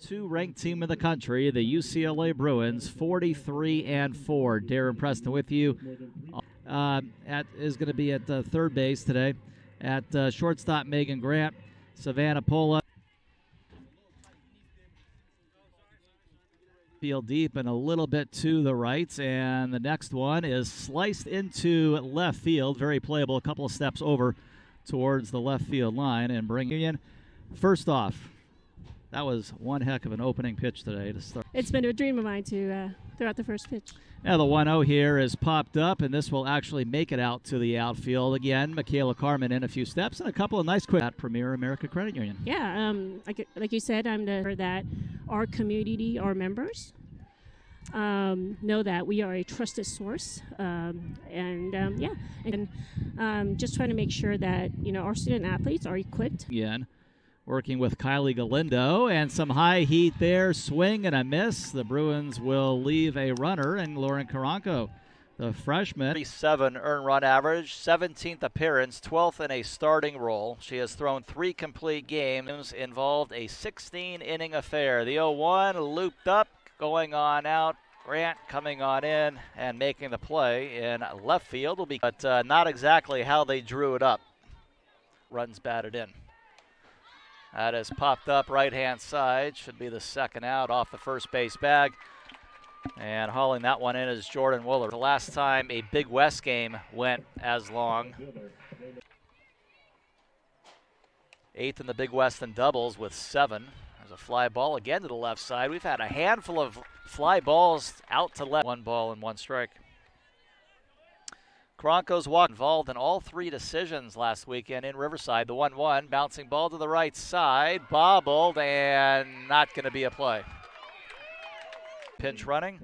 2 ranked team in the country, the UCLA Bruins, 43-4. Darren Preston with you. Is going to be at third base today. At shortstop, Megan Grant, Savannah Pola. Field deep and a little bit to the right, and the next one is sliced into left field. Very playable, a couple of steps over towards the left field line and bring Union. First off, that was one heck of an opening pitch today to start. It's been a dream of mine to throw out the first pitch. Now the 1-0 here is popped up, and this will actually make it out to the outfield. Again, Michaela Carmen in a few steps, and a couple of nice quick at Premier America Credit Union. Yeah, like you said, I'm that our community, our members, know that we are a trusted source, just trying to make sure that our student athletes are equipped. Again, working with Kylie Galindo, and some high heat there, swing and a miss. The Bruins will leave a runner, and Lauren Karanko, the freshman. 37 earned run average, 17th appearance, 12th in a starting role. She has thrown 3 complete games, involved a 16-inning affair. The 0-1 looped up, going on out. Grant coming on in and making the play in left field will be, but not exactly how they drew it up. Runs batted in. That has popped up right-hand side. Should be the second out off the first base bag. And hauling that one in is Jordan Wooler. The last time a Big West game went as long. 8th in the Big West in doubles with 7. There's a fly ball again to the left side. We've had a handful of fly balls out to left. 1 ball and 1 strike. Karanko's walk involved in all 3 decisions last weekend in Riverside. The 1-1, bouncing ball to the right side, bobbled, and not going to be a play. Pinch running,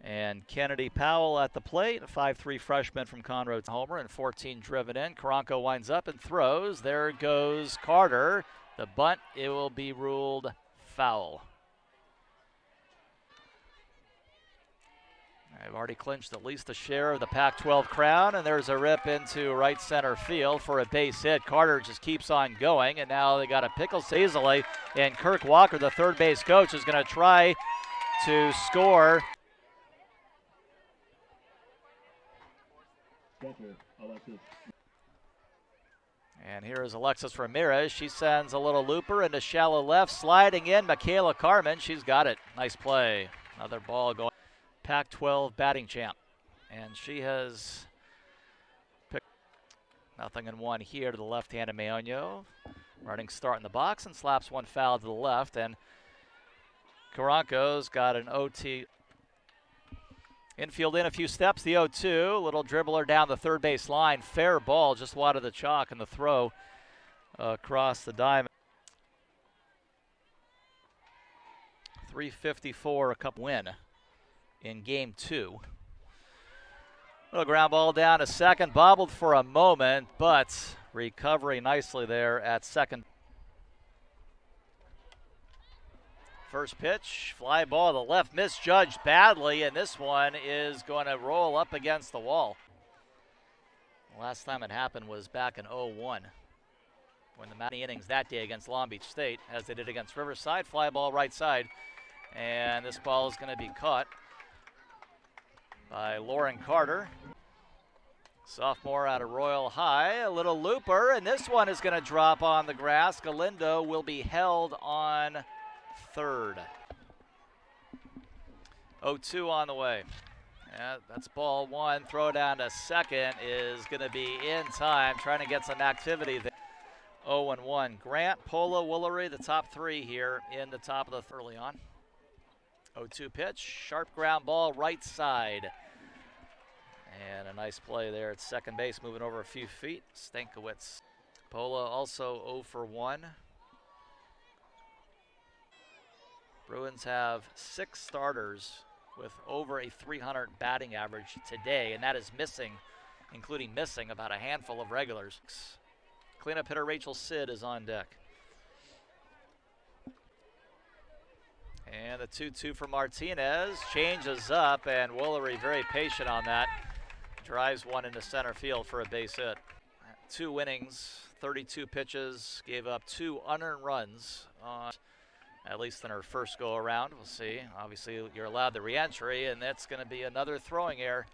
and Kennedy Powell at the plate, a 5'3" freshman from Conroe, homer, and 14 driven in. Karanko winds up and throws. There goes Carter. The bunt, it will be ruled foul. They've already clinched at least a share of the Pac-12 crown, and there's a rip into right center field for a base hit. Carter just keeps on going, and now they got a pickle easily, and Kirk Walker, the third base coach, is going to try to score. And here is Alexis Ramirez. She sends a little looper into shallow left, sliding in Michaela Carmen. She's got it. Nice play. Another ball going. Pac-12 batting champ, and she has picked 0-1 here to the left-handed Meonio. Running start in the box and slaps one foul to the left, and Karanko's got an OT. Infield in a few steps, the 0-2, little dribbler down the third base line, fair ball, just wide of the chalk, and the throw across the diamond. 3:54, a cup win in game 2. Little ground ball down to second, bobbled for a moment, but recovery nicely there at second. First pitch, fly ball to the left, misjudged badly, and this one is going to roll up against the wall. The last time it happened was back in 0-1 when the many innings that day against Long Beach State, as they did against Riverside. Fly ball right side, and this ball is going to be caught by Lauren Carter, sophomore out of Royal High. A little looper, and this one is going to drop on the grass. Galindo will be held on third. 0-2 on the way. Yeah, that's ball 1. Throw down to second is going to be in time, trying to get some activity there. 0-1. Grant, Pola, Woolery, the top 3 here in the top of the early on. 0-2 pitch, sharp ground ball right side. And a nice play there at second base, moving over a few feet. Stankiewicz. Pola also 0 for 1. Bruins have 6 starters with over a 300 batting average today, and that is missing, including missing about a handful of regulars. Cleanup hitter Rachel Sid is on deck. And the 2-2 for Martinez changes up, and Woolery very patient on that. Drives one into center field for a base hit. 2 innings, 32 pitches, gave up 2 unearned runs. at least in her first go around. We'll see. Obviously, you're allowed the re-entry, and that's going to be another throwing error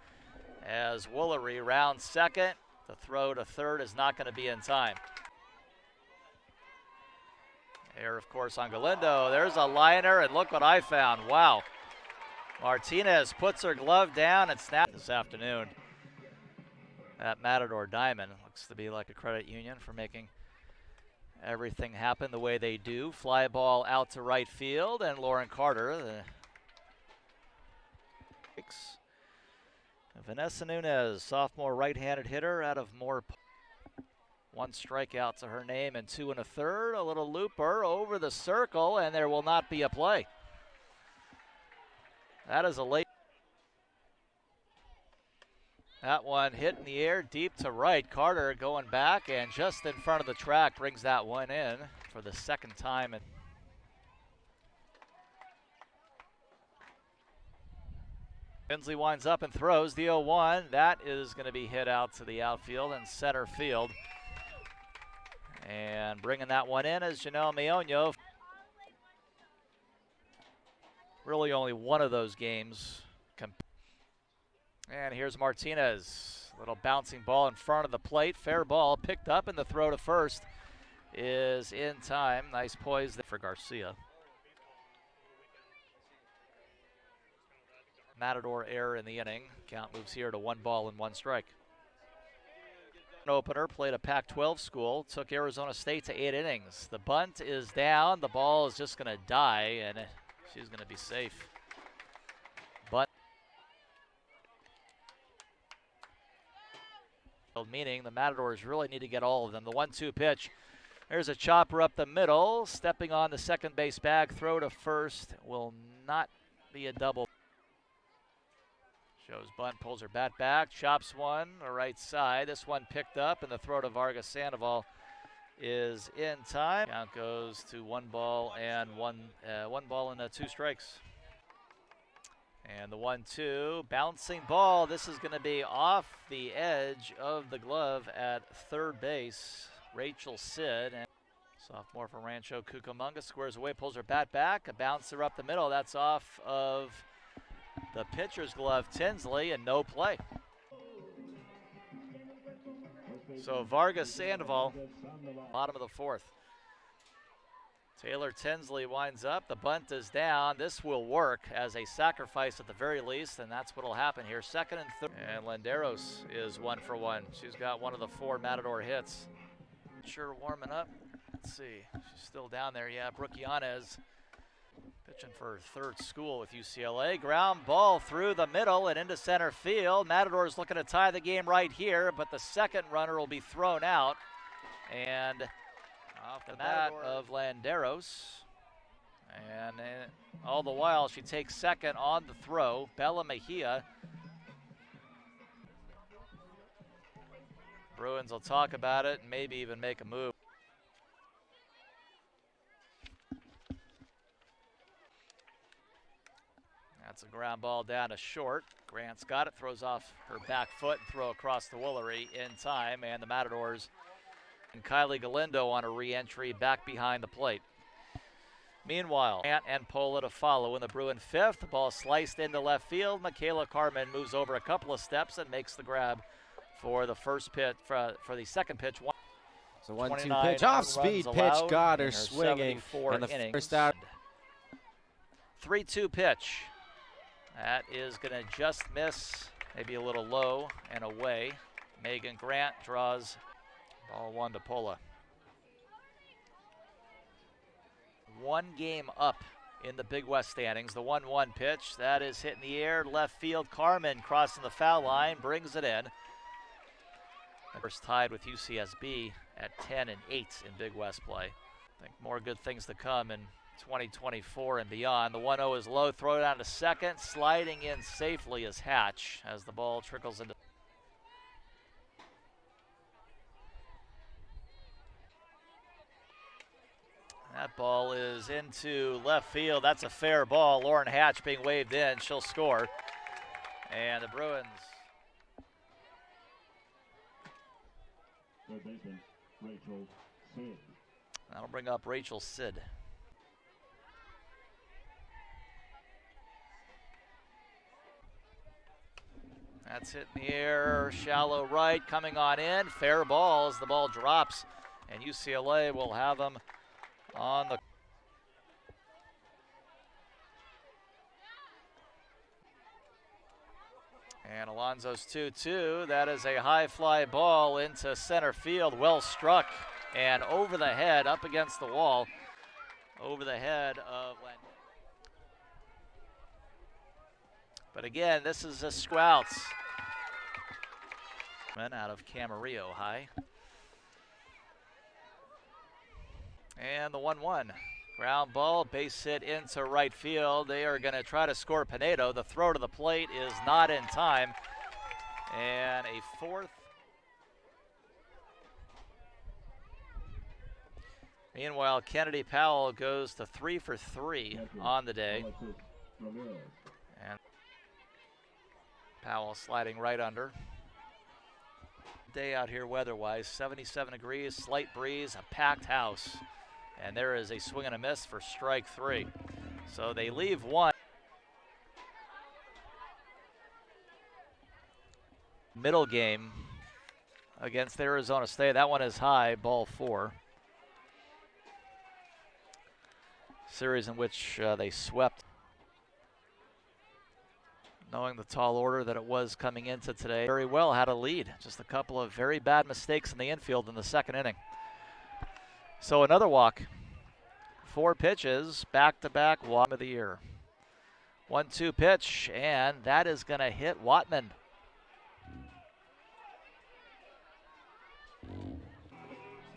as Woolery rounds second. The throw to third is not going to be in time. Error, of course, on Galindo. There's a liner, and look what I found. Wow. Martinez puts her glove down and snaps this afternoon at Matador Diamond. Looks to be like a credit union for making everything happen the way they do. Fly ball out to right field, and Lauren Carter. Vanessa Nunez, sophomore right-handed hitter out of Moore. One strikeout to her name and 2 1/3. A little looper over the circle, and there will not be a play. That is a late. That one hit in the air deep to right. Carter going back and just in front of the track brings that one in for the second time. Tinsley winds up and throws the 0-1. That is going to be hit out to the outfield and center field. And bringing that one in is Janelle Meoño. Really only one of those games. And here's Martinez. Little bouncing ball in front of the plate. Fair ball picked up, and the throw to first is in time. Nice poise there for Garcia. Matador error in the inning. Count moves here to 1 ball and 1 strike. Opener played a Pac-12 school, took Arizona State to 8 innings. The bunt is down. The ball is just going to die, and she's going to be safe. But meaning the Matadors really need to get all of them. The 1-2 pitch. There's a chopper up the middle. Stepping on the second base bag. Throw to first will not be a double. Shows bunt, pulls her bat back, chops one, the right side. This one picked up, and the throw to Vargas Sandoval is in time. Count goes to 1 ball and 2 strikes. And the 1-2, bouncing ball. This is going to be off the edge of the glove at third base. Rachel Sid, and sophomore from Rancho Cucamonga, squares away, pulls her bat back, a bouncer up the middle. That's off of the pitcher's glove, Tinsley, and no play. So Vargas Sandoval, bottom of the 4th. Taylor Tinsley winds up. The bunt is down. This will work as a sacrifice at the very least, and that's what will happen here. Second and third. And Landeros is 1 for 1. She's got one of the 4 Matador hits. Sure, warming up. Let's see. She's still down there. Yeah, Brooke Yanez. Pitching for her 3rd school with UCLA. Ground ball through the middle and into center field. Matadors looking to tie the game right here, but the second runner will be thrown out. And off the bat of Landeros. And all the while, she takes second on the throw. Bella Mejia. Bruins will talk about it and maybe even make a move. That's a ground ball down to short. Grant's got it, throws off her back foot and throw across the Woolery in time. And the Matadors and Kylie Galindo on a re-entry back behind the plate. Meanwhile, Grant and Pola to follow in the Bruin 5th. The ball sliced into left field. Michaela Carmen moves over a couple of steps and makes the grab for the first pitch, for the second pitch. So 1-2 pitch, off-speed pitch, got her swinging, and the innings. first out. 3-2 pitch. That is going to just miss, maybe a little low and away. Megan Grant draws ball 1 to Pola. 1 game up in the Big West standings. The 1-1 pitch, that is hit in the air, left field. Carmen crossing the foul line, brings it in. First tied with UCSB at 10 and 8 in Big West play. I think more good things to come in 2024 and beyond. The 1-0 is low, throw down to second. Sliding in safely is Hatch as the ball trickles into. That ball is into left field. That's a fair ball. Lauren Hatch being waved in. She'll score. And the Bruins. That'll bring up Rachel Sid. That's hit in the air, shallow right, coming on in. Fair ball as the ball drops, and UCLA will have them on the. And Alonzo's 2-2. That is a high fly ball into center field. Well struck and over the head, up against the wall, over the head of Len. But again, this is a Scouts. Out of Camarillo High. And the 1-1. Ground ball, base hit into right field. They are going to try to score Pinedo. The throw to the plate is not in time. And a fourth. Meanwhile, Kennedy Powell goes to 3 for 3 on the day. And Powell sliding right under. Day out here weather-wise, 77 degrees, slight breeze, a packed house. And there is a swing and a miss for strike 3. So they leave one. Middle game against Arizona State. That one is high, ball 4. Series in which they swept. Knowing the tall order that it was coming into today, very well had a lead. Just a couple of very bad mistakes in the infield in the second inning. So another walk. 4 pitches, back-to-back walk of the year. 1-2 pitch, and that is going to hit Watman.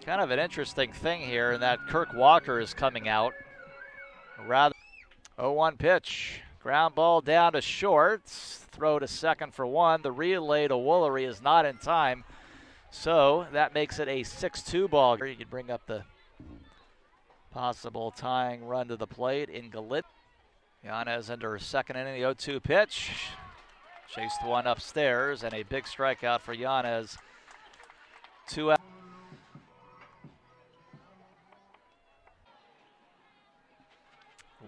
Kind of an interesting thing here in that Kirk Walker is coming out. Rather 0-1 pitch. Ground ball down to short. Throw to second for 1. The relay to Woolery is not in time. So that makes it a 6-2 ball. You could bring up the possible tying run to the plate in Galit. Yanez into her second inning, the 0-2 pitch. Chased one upstairs, and a big strikeout for Yanez. 2 out.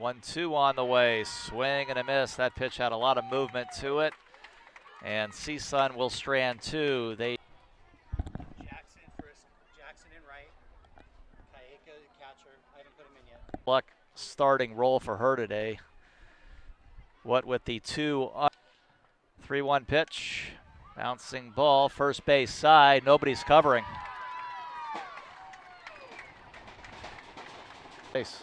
1-2 on the way, swing and a miss. That pitch had a lot of movement to it. And CSUN will strand 2. Jackson first, Jackson in right. Kayeka, the catcher. I haven't put him in yet. Luck starting role for her today. What with the 3-1 pitch. Bouncing ball, first base side. Nobody's covering. Base.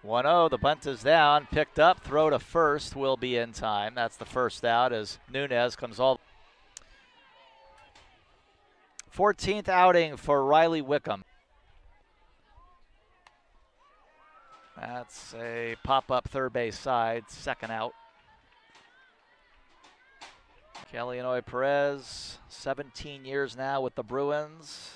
1-0, the bunt is down, picked up, throw to first will be in time. That's the first out as Nunez comes all. 14th outing for Riley Wickham. That's a pop-up third base side, second out. Kellyanoi Perez, 17 years now with the Bruins.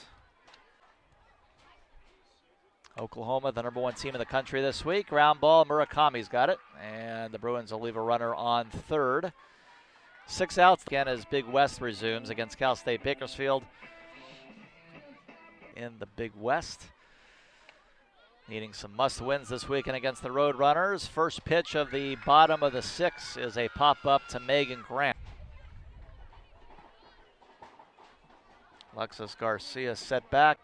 Oklahoma, the #1 team in the country this week. Ground ball, Murakami's got it. And the Bruins will leave a runner on third. 6 outs again as Big West resumes against Cal State Bakersfield in the Big West. Needing some must-wins this weekend against the Road Runners. First pitch of the bottom of the 6th is a pop-up to Megan Grant. Alexis Garcia set back.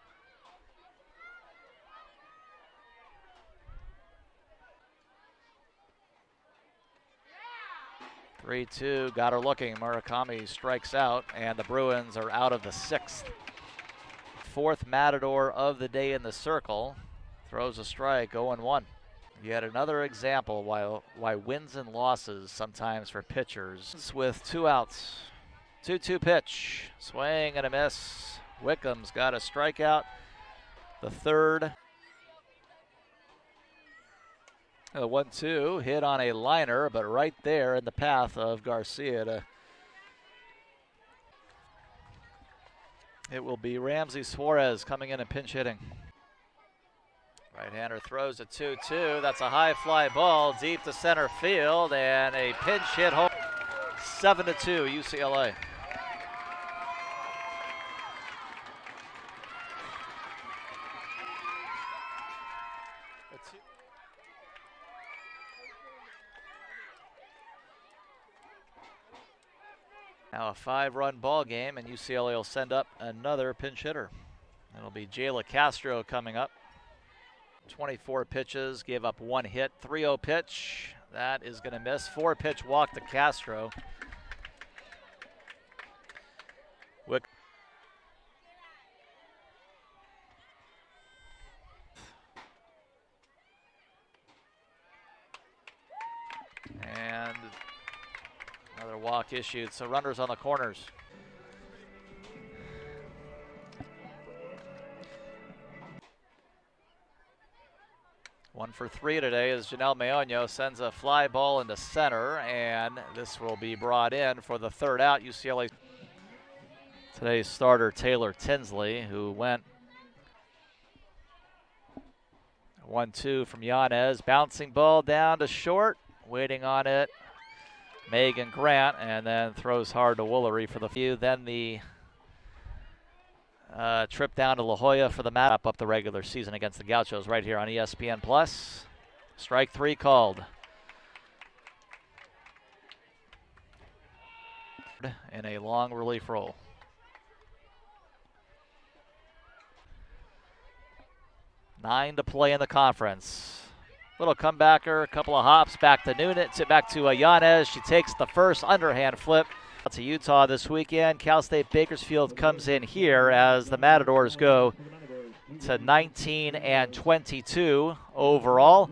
3-2, got her looking. Murakami strikes out, and the Bruins are out of the 6th. 4th Matador of the day in the circle. Throws a strike, 0-1. Yet another example why wins and losses sometimes for pitchers. With 2 outs. 2-2 pitch. Swing and a miss. Wickham's got a strikeout. The 3rd. The 1-2 hit on a liner, but right there in the path of Garcia. It will be Ramsey Suarez coming in and pinch hitting. Right-hander throws a 2-2. That's a high fly ball deep to center field, and a pinch hit home. 7-2 UCLA. Now a 5-run ball game, and UCLA will send up another pinch hitter. It'll be Jayla Castro coming up. 24 pitches, gave up 1 hit. 3-0 pitch. That is going to miss. 4-pitch walk to Castro. And another walk issued, so runners on the corners. One for 3 today as Janelle Mayoño sends a fly ball into center, and this will be brought in for the 3rd out. UCLA. Today's starter Taylor Tinsley, who went 1-2 from Yanez. Bouncing ball down to short, waiting on it. Megan Grant, and then throws hard to Woolery for the few. Then the trip down to La Jolla for the map up the regular season against the Gauchos right here on ESPN Plus. Strike 3 called. In a long relief roll. Nine to play in the conference. Little comebacker, a couple of hops back to Noonan, back to Yanez. She takes the first underhand flip. To Utah this weekend. Cal State Bakersfield comes in here as the Matadors go to 19-22 overall.